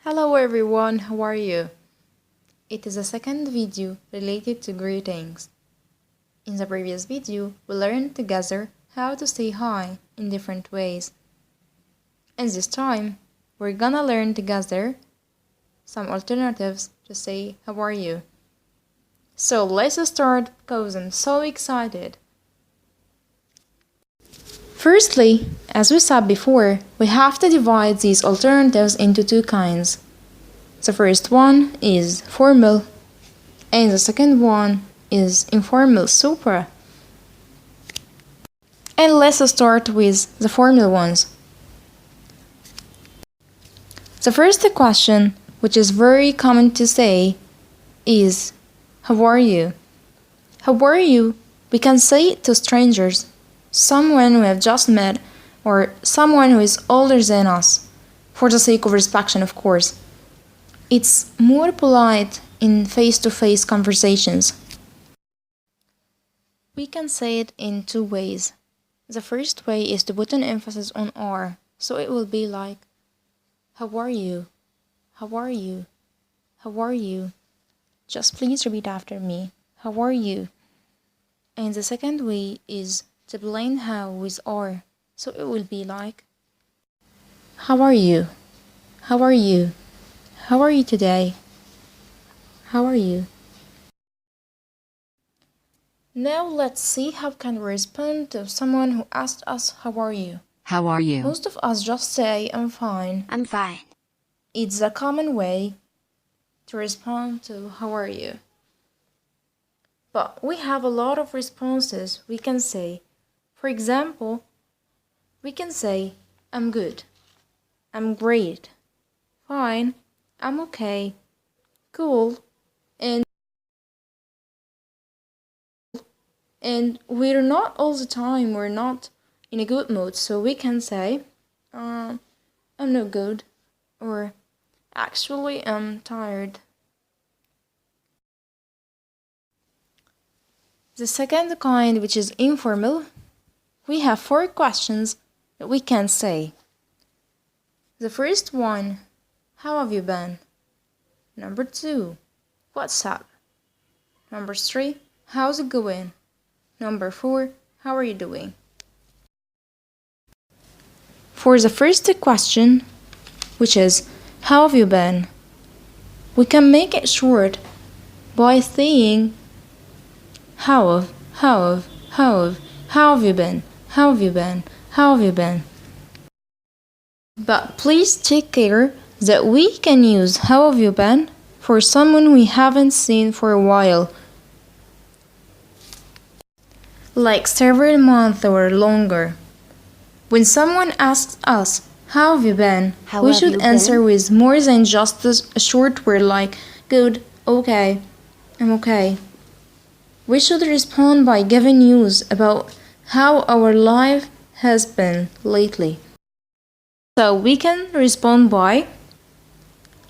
Hello everyone, how are you? It is a second video related to greetings. In the previous video, we learned together how to say hi in different ways. And this time, we're gonna learn together some alternatives to say how are you. So let's start because I'm so excited. Firstly, as we said before, we have to divide these alternatives into two kinds. The first one is formal, and the second one is informal super. And let's start with the formal ones. The first question, which is very common to say, is how are you? How are you? We can say it to strangers, someone we have just met, or someone who is older than us, for the sake of respect, of course. It's more polite in face-to-face conversations. We can say it in two ways. The first way is to put an emphasis on R, so it will be like, how are you? How are you? How are you? Just please repeat after me. How are you? And the second way is to blend how with R, so it will be like, how are you? How are you? How are you today? How are you? Now let's see how can we respond to someone who asked us how are you. How are you? Most of us just say I'm fine. I'm fine. It's a common way to respond to how are you. But we have a lot of responses we can say. For example, we can say I'm good, I'm great, fine, I'm okay, cool, and we're not all the time, we're not in a good mood, so we can say I'm not good, or actually I'm tired. The second kind, which is informal, we have 4 questions that we can say. The first one, how have you been? Number 2, what's up? Number 3, how's it going? Number 4, how are you doing? For the first question, which is, how have you been? We can make it short by saying, how have you been? How have you been? How have you been? But please take care that we can use how have you been for someone we haven't seen for a while, like several months or longer. When someone asks us, how have you been? We should answer with more than just a short word like, good, okay, I'm okay. We should respond by giving news about how our life has been lately. So we can respond by,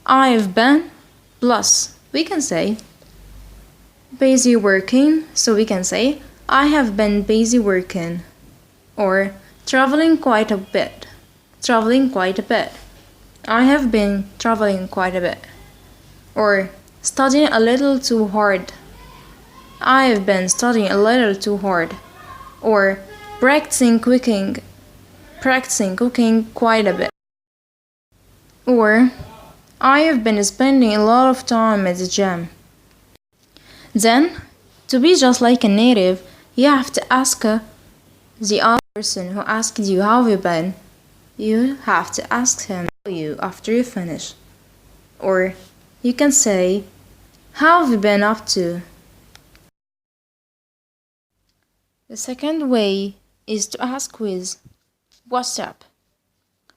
I've been, plus we can say, busy working, so we can say, I have been busy working, or traveling quite a bit. I have been traveling quite a bit. Or studying a little too hard. I have been studying a little too hard. Or practicing cooking quite a bit. Or I have been spending a lot of time at the gym. Then, to be just like a native, you have to ask the other person who asked you how have you been. You have to ask him how you after you finish. Or you can say, how have you been up to? The second way is to ask with, what's up?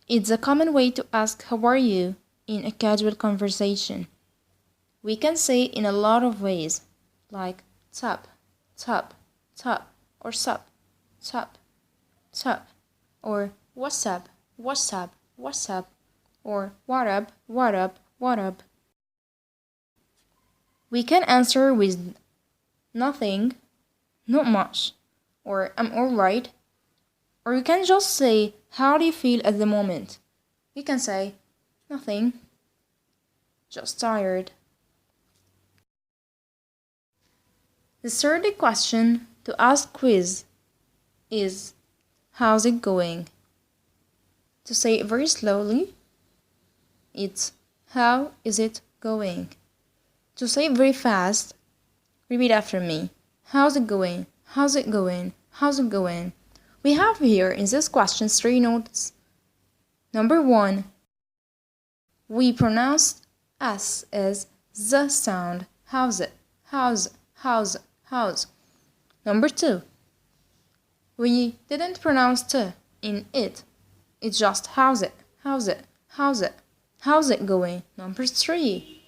It's a common way to ask how are you in a casual conversation. We can say it in a lot of ways, like sup, or sup, or what's up, or what up. We can answer with nothing, not much, or I'm alright, or you can just say, how do you feel at the moment? You can say, nothing, just tired. The third question to ask quiz is how's it going? To say it very slowly, it's how is it going? To say it very fast, repeat after me. How's it going? How's it going? How's it going? We have here in this question 3 notes. Number 1, we pronounce S as the sound. How's it? How's it? How's it? How's. Number 2, we didn't pronounce T in it. It's just how's it? How's it? How's it? How's it going? Number 3,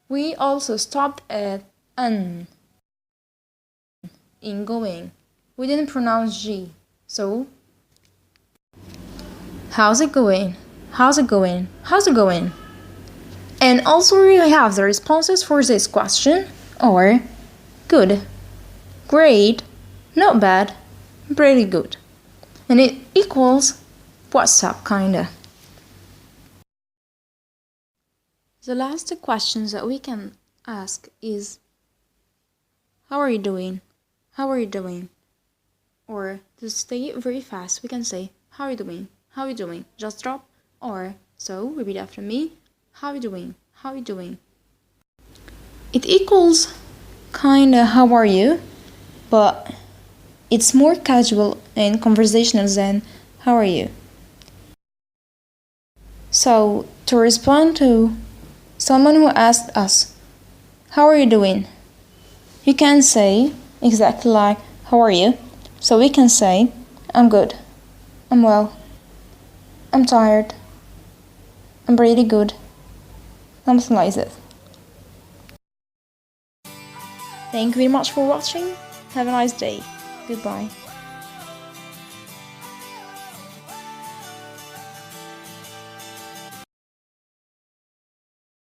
we also stopped at N in going. We didn't pronounce G. So, how's it going? How's it going? How's it going? And also we have the responses for this question are good, great, not bad, pretty good. And it equals what's up, kinda. The last questions that we can ask is how are you doing? How are you doing? Or to say it very fast, we can say how are you doing? How are you doing? Just drop. Or so repeat after me. How are you doing? How are you doing? It equals kinda how are you, but it's more casual and conversational than how are you. So to respond to someone who asked us, how are you doing? You can say exactly like, how are you? So we can say, I'm good, I'm well, I'm tired, I'm pretty good, something like that. Thank you very much for watching. Have a nice day. Goodbye.